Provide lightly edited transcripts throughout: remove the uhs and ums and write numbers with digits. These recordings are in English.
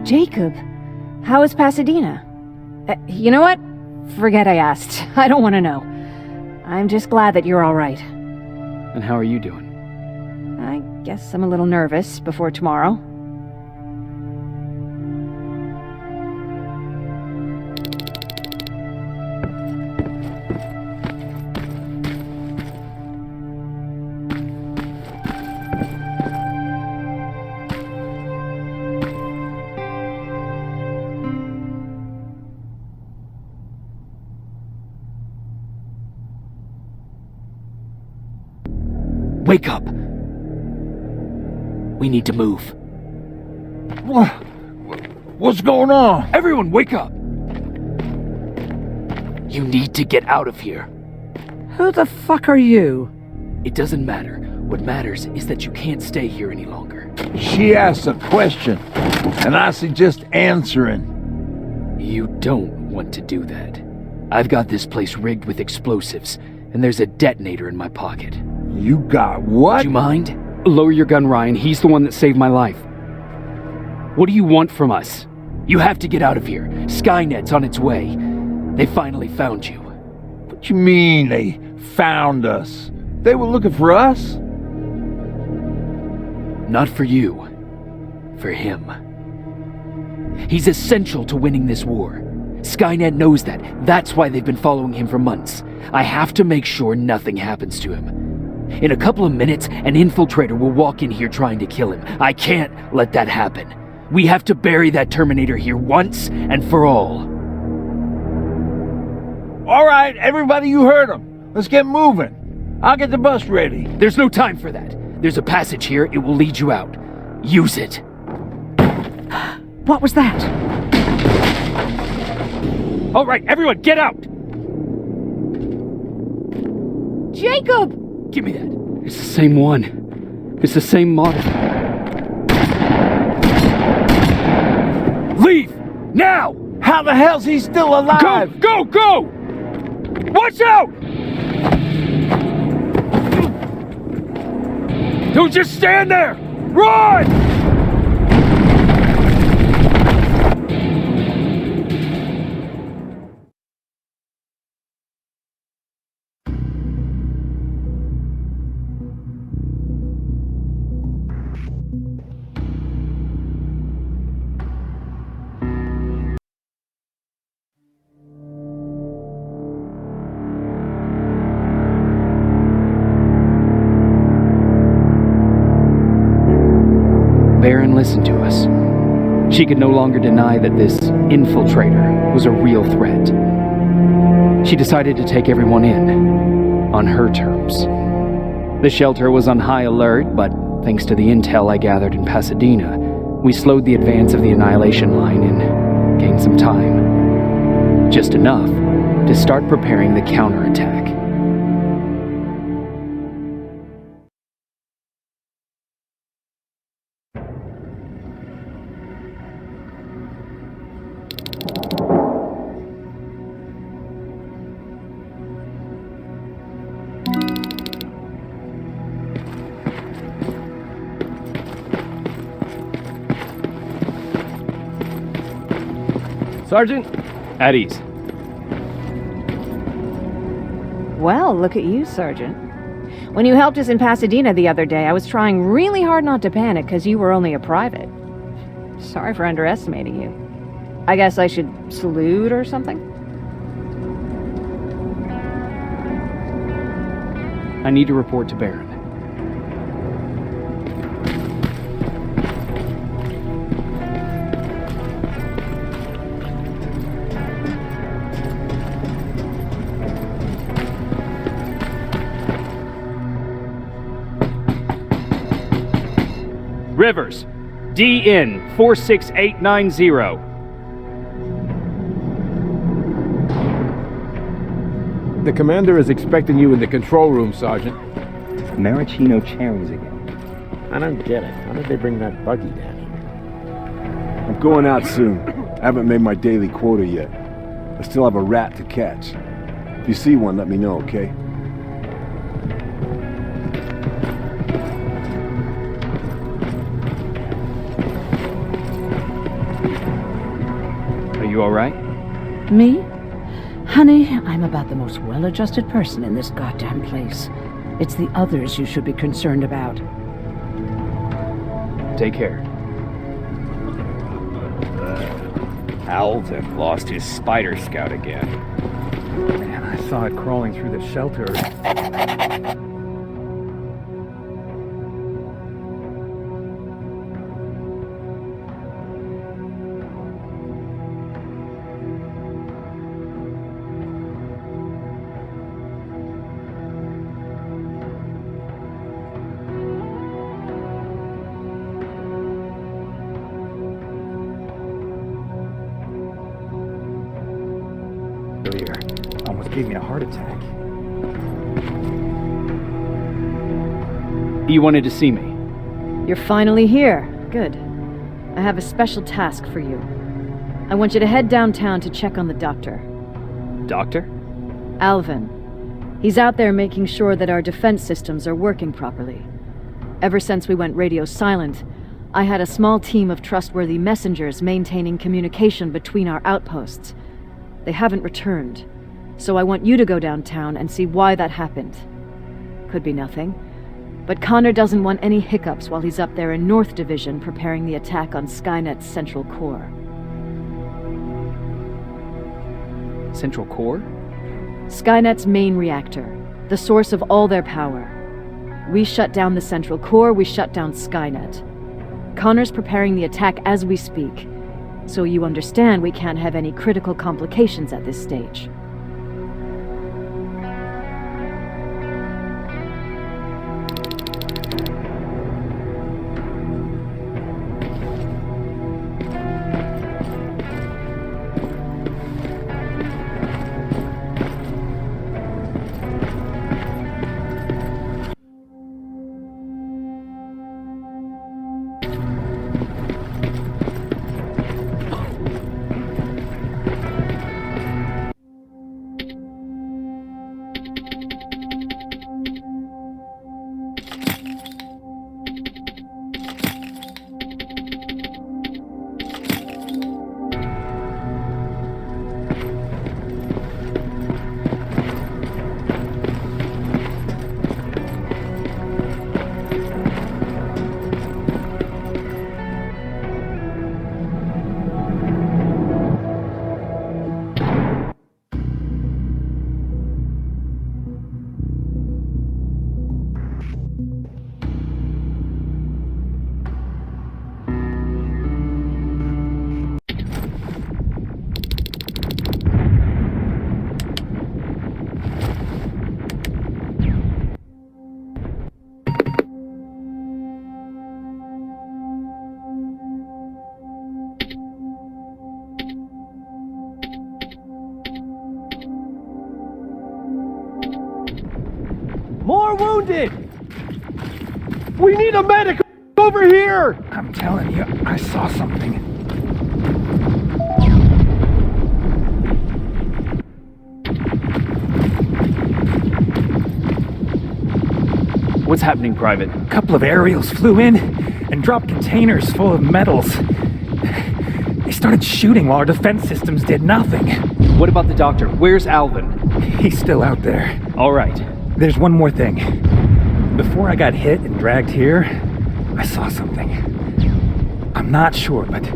Jacob, how is Pasadena? You know what? Forget I asked. I don't want to know. I'm just glad that you're all right. And how are you doing? I guess I'm a little nervous before tomorrow. Wake up! We need to move. What's going on? Everyone, wake up! You need to get out of here. Who the fuck are you? It doesn't matter. What matters is that you can't stay here any longer. She asked a question, and I suggest answering. You don't want to do that. I've got this place rigged with explosives, and there's a detonator in my pocket. You got what? Do you mind? Lower your gun, Ryan. He's the one that saved my life. What do you want from us? You have to get out of here. Skynet's on its way. They finally found you. What you mean they found us? They were looking for us? Not for you. For him. He's essential to winning this war. Skynet knows that. That's why they've been following him for months. I have to make sure nothing happens to him. In a couple of minutes, an infiltrator will walk in here trying to kill him. I can't let that happen. We have to bury that Terminator here once and for all. All right, everybody, you heard him. Let's get moving. I'll get the bus ready. There's no time for that. There's a passage here. It will lead you out. Use it. What was that? All right, everyone, get out! Jacob! Give me that. It's the same one. It's the same model. Leave! Now! How the hell's he still alive? Go! Go! Watch out! Don't just stand there! Run! Baron listened to us. She could no longer deny that this infiltrator was a real threat. She decided to take everyone in, on her terms. The shelter was on high alert, but thanks to the intel I gathered in Pasadena, we slowed the advance of the Annihilation Line and gained some time. Just enough to start preparing the counterattack. Sergeant? At ease. Well, look at you, Sergeant. When you helped us in Pasadena the other day, I was trying really hard not to panic because you were only a private. Sorry for underestimating you. I guess I should salute or something? I need to report to Baron. Rivers, DN 46890. The commander is expecting you in the control room, Sergeant. Maraschino cherries again. I don't get it. How did they bring that buggy down here? I'm going out soon. I haven't made my daily quota yet. I still have a rat to catch. If you see one, let me know, okay? You alright? Me? Honey, I'm about the most well-adjusted person in this goddamn place. It's the others you should be concerned about. Take care. Alvin lost his spider scout again. Man, I saw it crawling through the shelter. Almost gave me a heart attack. You wanted to see me? You're finally here. Good. I have a special task for you. I want you to head downtown to check on the doctor. Doctor? Alvin. He's out there making sure that our defense systems are working properly. Ever since we went radio silent, I had a small team of trustworthy messengers maintaining communication between our outposts. They haven't returned, so I want you to go downtown and see why that happened. Could be nothing, but Connor doesn't want any hiccups while he's up there in North Division preparing the attack on Skynet's Central Core. Central Core? Skynet's main reactor, the source of all their power. We shut down the Central Core, we shut down Skynet. Connor's preparing the attack as we speak, so you understand we can't have any critical complications at this stage. More wounded! We need a medic over here! I'm telling you, I saw something. What's happening, Private? A couple of aerials flew in and dropped containers full of metals. They started shooting while our defense systems did nothing. What about the doctor? Where's Alvin? He's still out there. All right. There's one more thing. Before I got hit and dragged here, I saw something. I'm not sure, but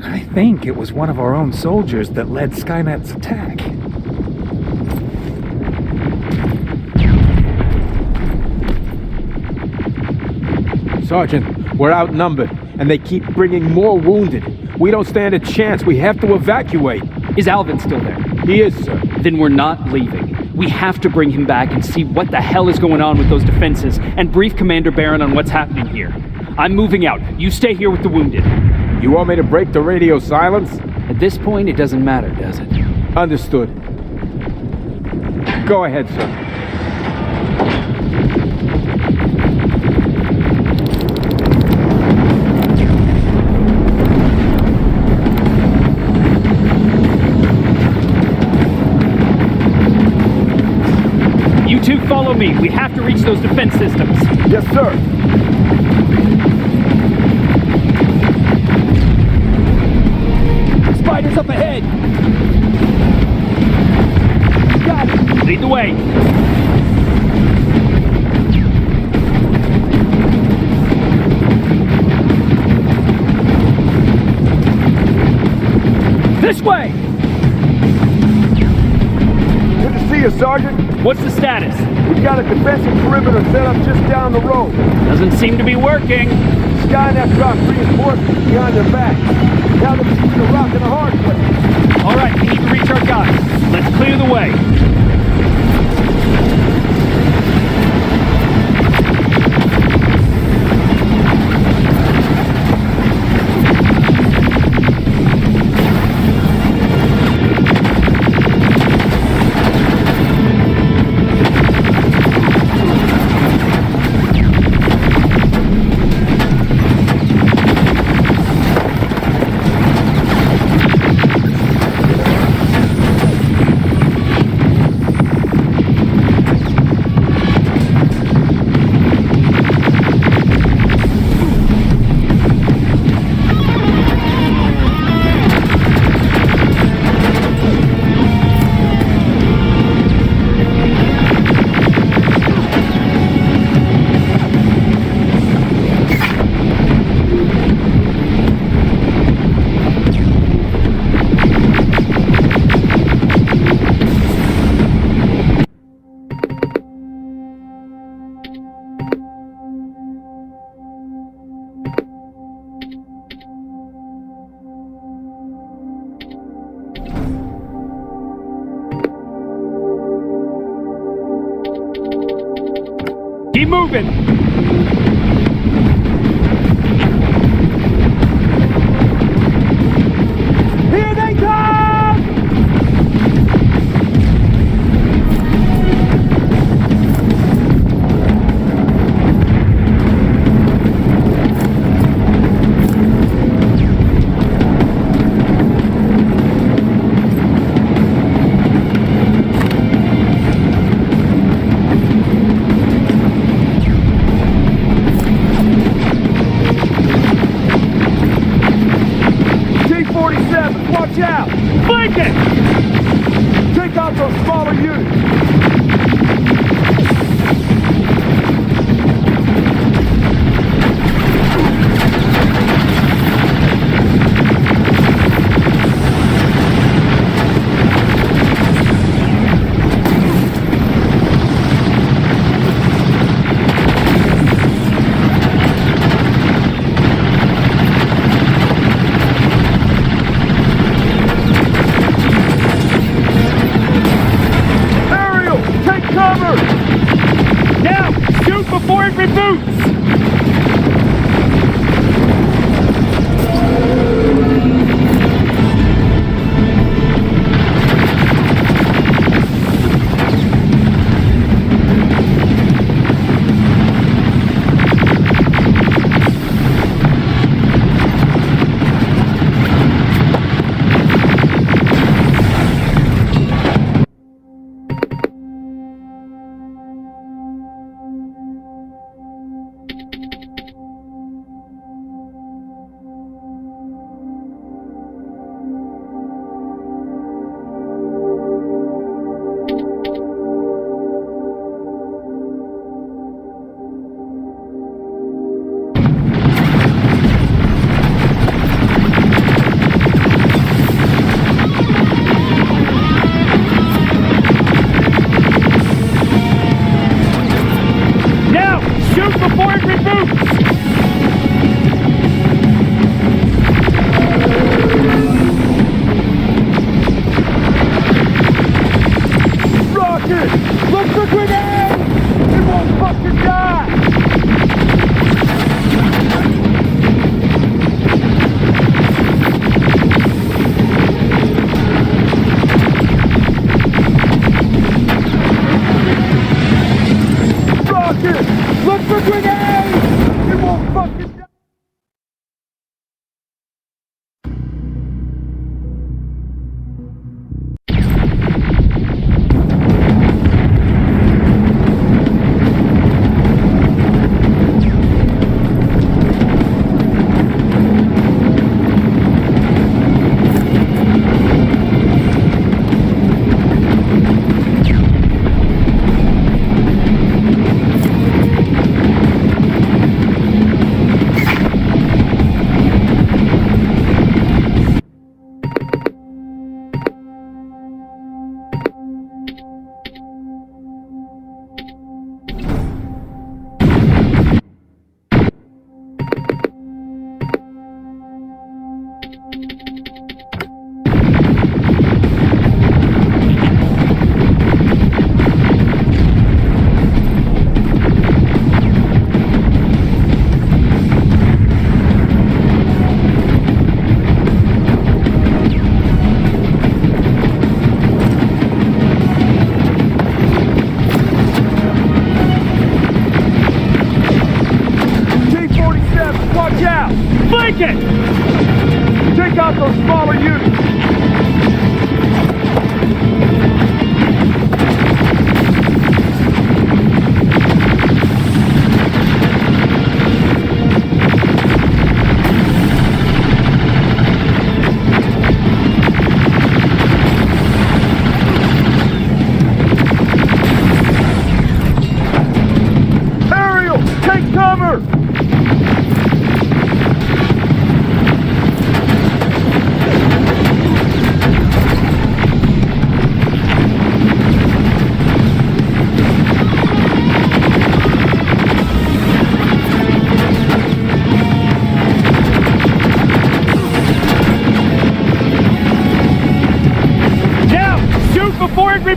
I think it was one of our own soldiers that led Skynet's attack. Sergeant, we're outnumbered, and they keep bringing more wounded. We don't stand a chance. We have to evacuate. Is Alvin still there? He is, sir. Then we're not leaving. We have to bring him back and see what the hell is going on with those defenses and brief Commander Barron on what's happening here. I'm moving out. You stay here with the wounded. You want me to break the radio silence? At this point, it doesn't matter, does it? Understood. Go ahead, sir. You two follow me. We have to reach those defense systems. Yes, sir. Spider Target's up ahead! Got it! Lead the way. This way! Good to see you, Sergeant. What's the status? We've got a defensive perimeter set up just down the road. Doesn't seem to be working. Skynet dropped reinforcements behind their back. Now they're between a rock and a hard place. All right, we need to reach our guys. Let's clear the way. Keep moving! Here they come! Watch out! Flank it! Take out those smaller units! Before it reboots!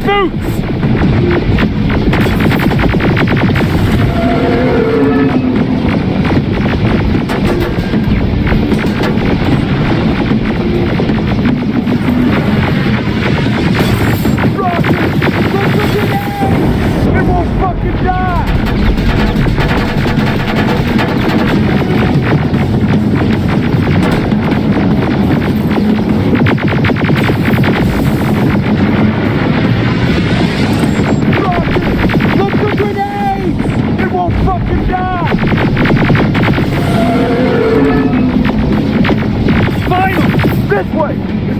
boots!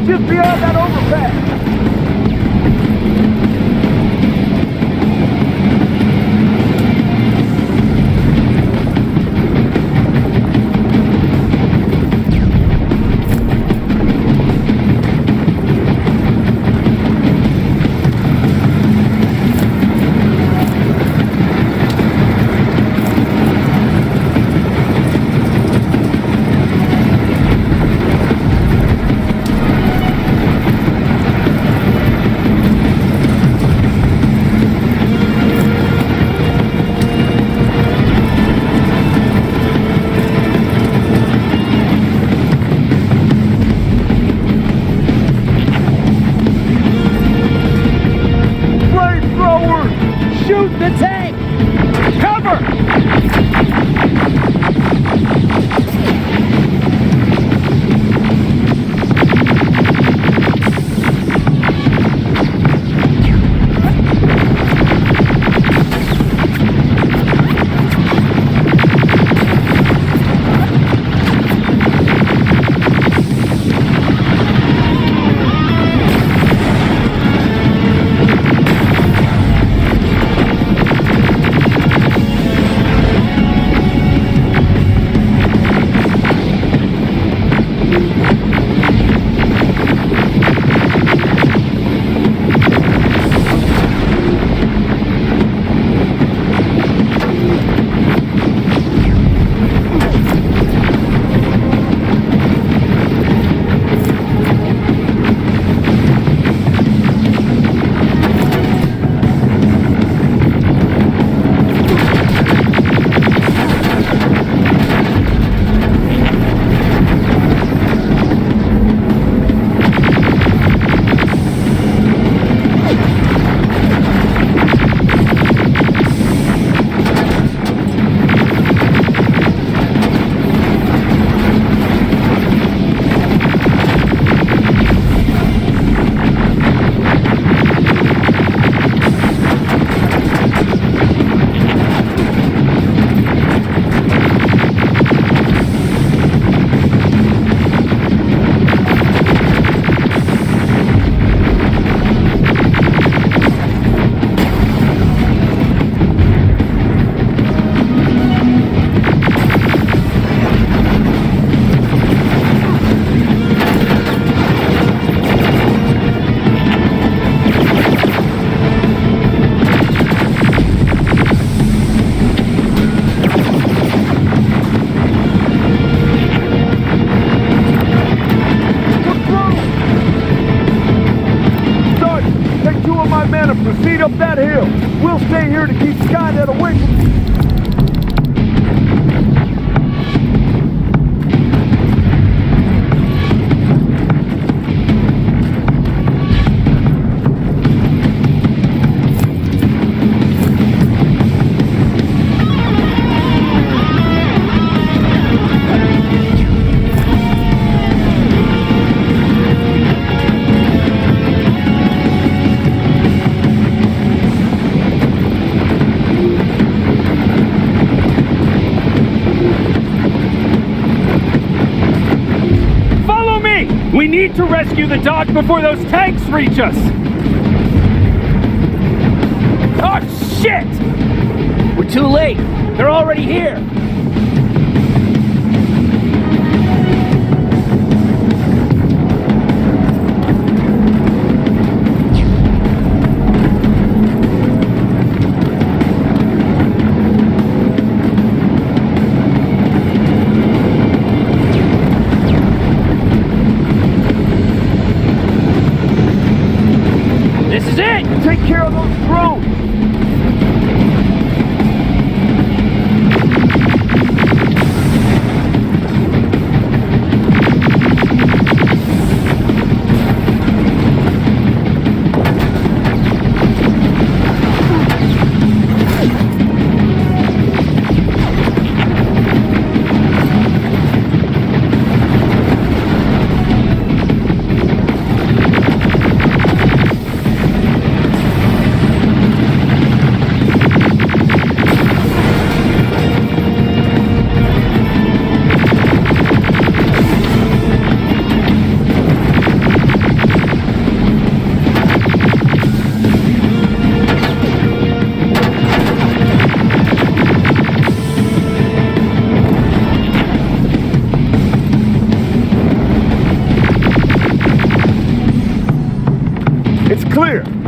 Just beyond that overpass! up that hill. We'll stay here to keep Skynet away from you. We need to rescue the dock before those tanks reach us! Oh, shit! We're too late. They're already here.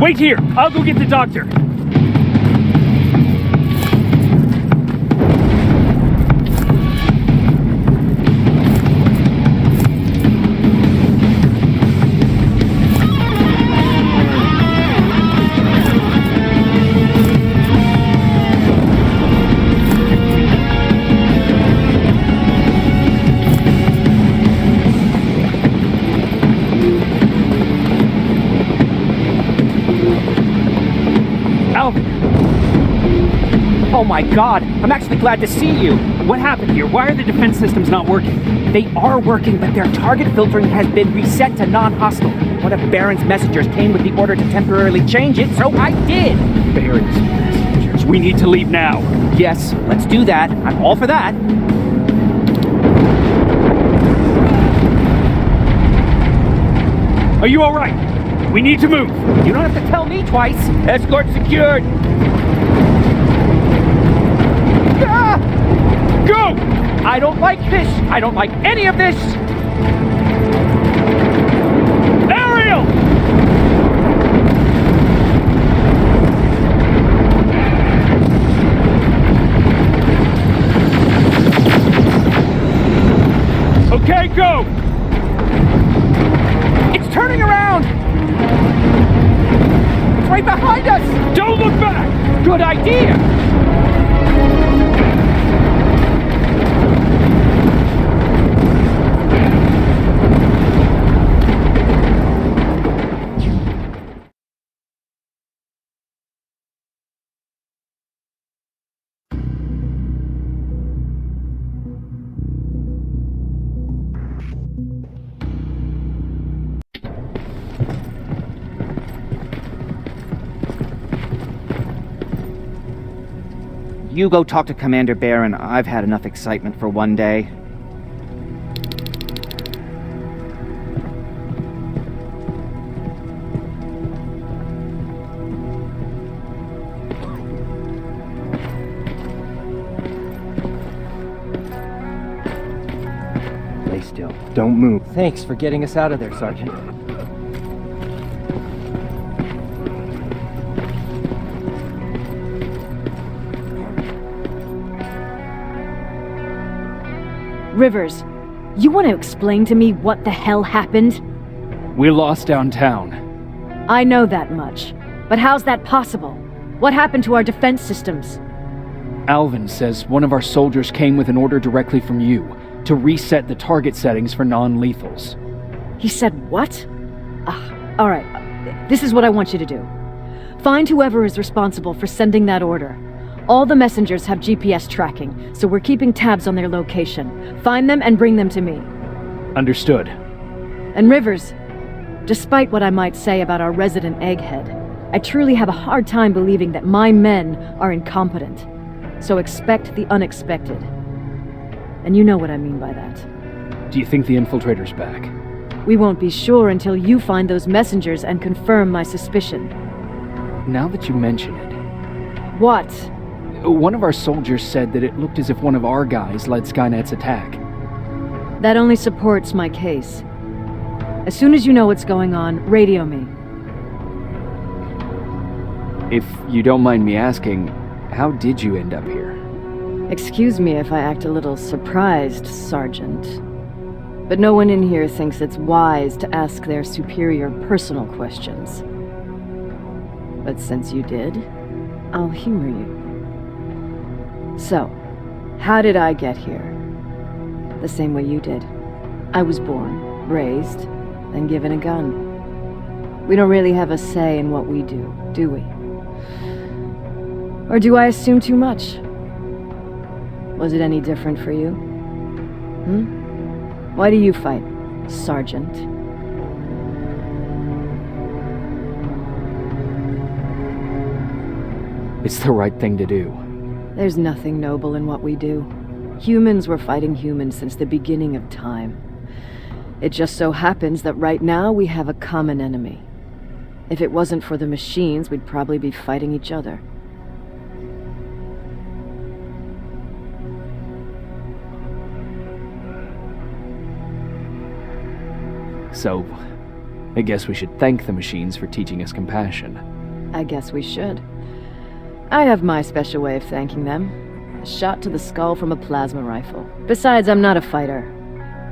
Wait here! I'll go get the doctor! Oh my god, I'm actually glad to see you. What happened here? Why are the defense systems not working? They are working, but their target filtering has been reset to non-hostile. One of Baron's messengers came with the order to temporarily change it, so I did. Baron's messengers. We need to leave now. Yes, let's do that. I'm all for that. Are you alright? We need to move. You don't have to tell me twice. Escort secured. Ah! Go! I don't like this. I don't like any of this. Ariel! Okay, go! It's turning around. It's right behind us. Don't look back! Good idea. You go talk to Commander Baron. I've had enough excitement for one day. Stay still. Don't move. Thanks for getting us out of there, Sergeant. Rivers, you want to explain to me what the hell happened? We're lost downtown. I know that much. But how's that possible? What happened to our defense systems? Alvin says one of our soldiers came with an order directly from you to reset the target settings for non-lethals. He said what? All right, this is what I want you to do. Find whoever is responsible for sending that order. All the messengers have GPS tracking, so we're keeping tabs on their location. Find them and bring them to me. Understood. And Rivers, despite what I might say about our resident egghead, I truly have a hard time believing that my men are incompetent. So expect the unexpected. And you know what I mean by that. Do you think the infiltrator's back? We won't be sure until you find those messengers and confirm my suspicion. Now that you mention it... What? One of our soldiers said that it looked as if one of our guys led Skynet's attack. That only supports my case. As soon as you know what's going on, radio me. If you don't mind me asking, how did you end up here? Excuse me if I act a little surprised, Sergeant. But no one in here thinks it's wise to ask their superior personal questions. But since you did, I'll humor you. So, how did I get here? The same way you did. I was born, raised, and given a gun. We don't really have a say in what we do we? Or do I assume too much? Was it any different for you? Why do you fight, Sergeant? It's the right thing to do. There's nothing noble in what we do. Humans were fighting humans since the beginning of time. It just so happens that right now we have a common enemy. If it wasn't for the machines, we'd probably be fighting each other. So, I guess we should thank the machines for teaching us compassion. I guess we should. I have my special way of thanking them. A shot to the skull from a plasma rifle. Besides, I'm not a fighter.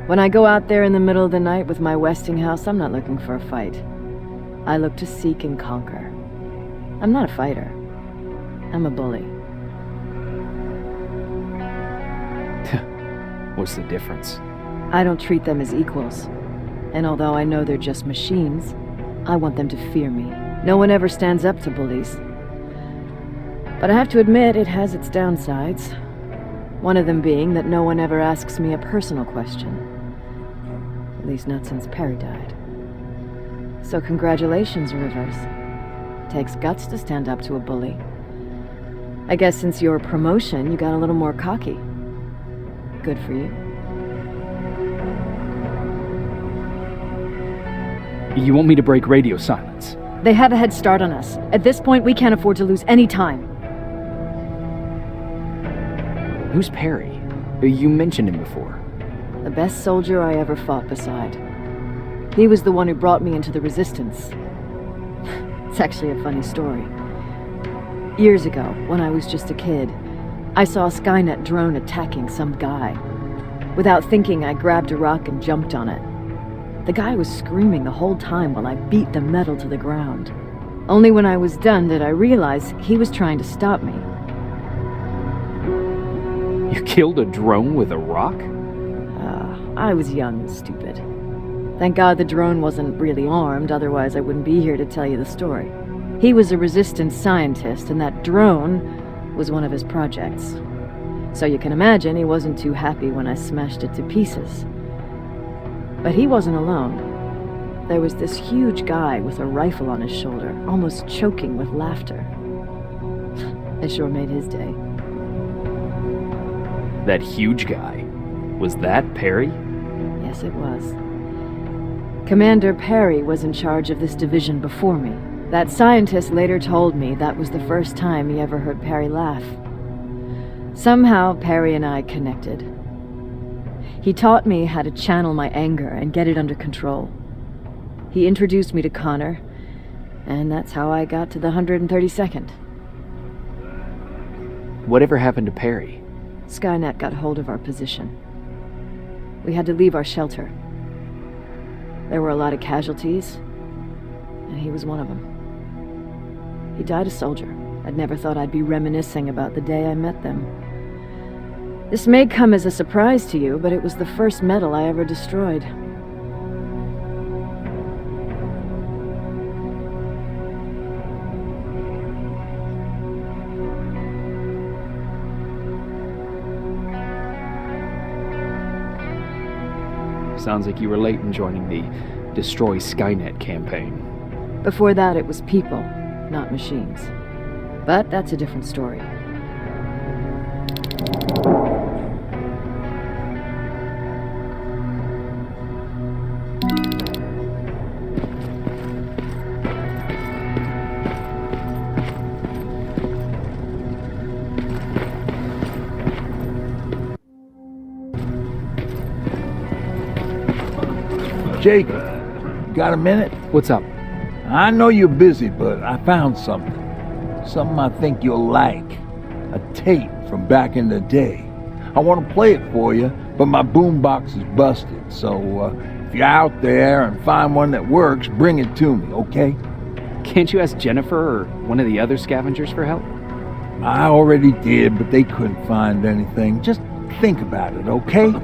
When I go out there in the middle of the night with my Westinghouse, I'm not looking for a fight. I look to seek and conquer. I'm not a fighter. I'm a bully. What's the difference? I don't treat them as equals. And although I know they're just machines, I want them to fear me. No one ever stands up to bullies. But I have to admit, it has its downsides. One of them being that no one ever asks me a personal question. At least not since Perry died. So congratulations, Rivers. Takes guts to stand up to a bully. I guess since your promotion, you got a little more cocky. Good for you. You want me to break radio silence? They have a head start on us. At this point, we can't afford to lose any time. Who's Perry? You mentioned him before. The best soldier I ever fought beside. He was the one who brought me into the Resistance. It's actually a funny story. Years ago, when I was just a kid, I saw a Skynet drone attacking some guy. Without thinking, I grabbed a rock and jumped on it. The guy was screaming the whole time while I beat the metal to the ground. Only when I was done did I realize he was trying to stop me. You killed a drone with a rock? I was young and stupid. Thank God the drone wasn't really armed, otherwise I wouldn't be here to tell you the story. He was a resistance scientist, and that drone was one of his projects. So you can imagine he wasn't too happy when I smashed it to pieces. But he wasn't alone. There was this huge guy with a rifle on his shoulder, almost choking with laughter. I sure made his day. That huge guy. Was that Perry? Yes, it was. Commander Perry was in charge of this division before me. That scientist later told me that was the first time he ever heard Perry laugh. Somehow, Perry and I connected. He taught me how to channel my anger and get it under control. He introduced me to Connor, and that's how I got to the 132nd. Whatever happened to Perry? Skynet got hold of our position. We had to leave our shelter. There were a lot of casualties, and he was one of them. He died a soldier. I'd never thought I'd be reminiscing about the day I met them. This may come as a surprise to you, but it was the first metal I ever destroyed. Sounds like you were late in joining the Destroy Skynet campaign. Before that, it was people, not machines. But that's a different story. Jake, got a minute? What's up? I know you're busy, but I found something. Something I think you'll like. A tape from back in the day. I want to play it for you, but my boombox is busted. So if you're out there and find one that works, bring it to me, okay? Can't you ask Jennifer or one of the other scavengers for help? I already did, but they couldn't find anything. Just think about it, okay?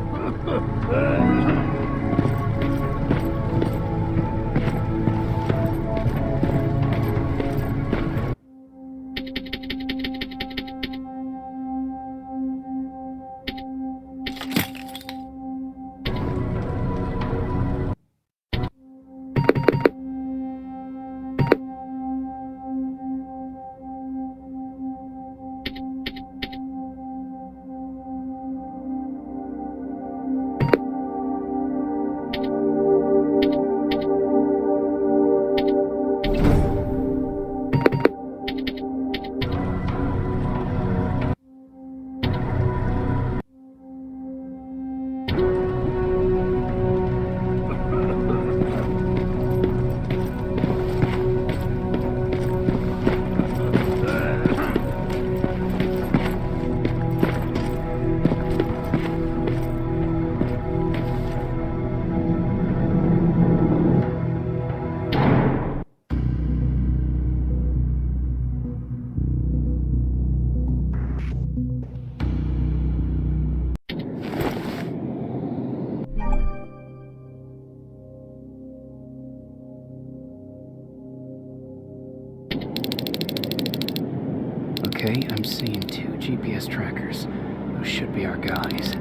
seen 2 GPS trackers. Those should be our guys.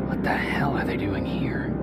What the hell are they doing here?